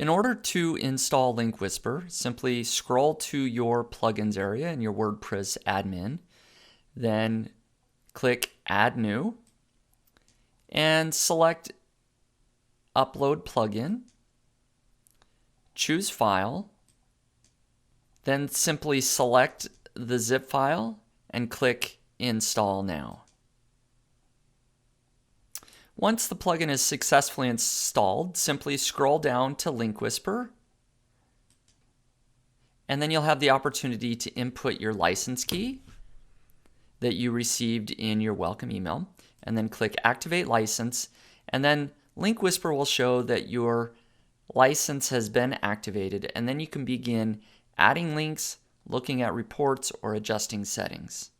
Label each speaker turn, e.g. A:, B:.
A: In order to install LinkWhisper, simply scroll to your plugins area in your WordPress admin, then click Add New, and select Upload Plugin, choose File, then simply select the zip file and click Install Now. Once the plugin is successfully installed, simply scroll down to LinkWhisper, and then you'll have the opportunity to input your license key that you received in your welcome email, and then click Activate License, and then LinkWhisper will show that your license has been activated, and then you can begin adding links, looking at reports, or adjusting settings.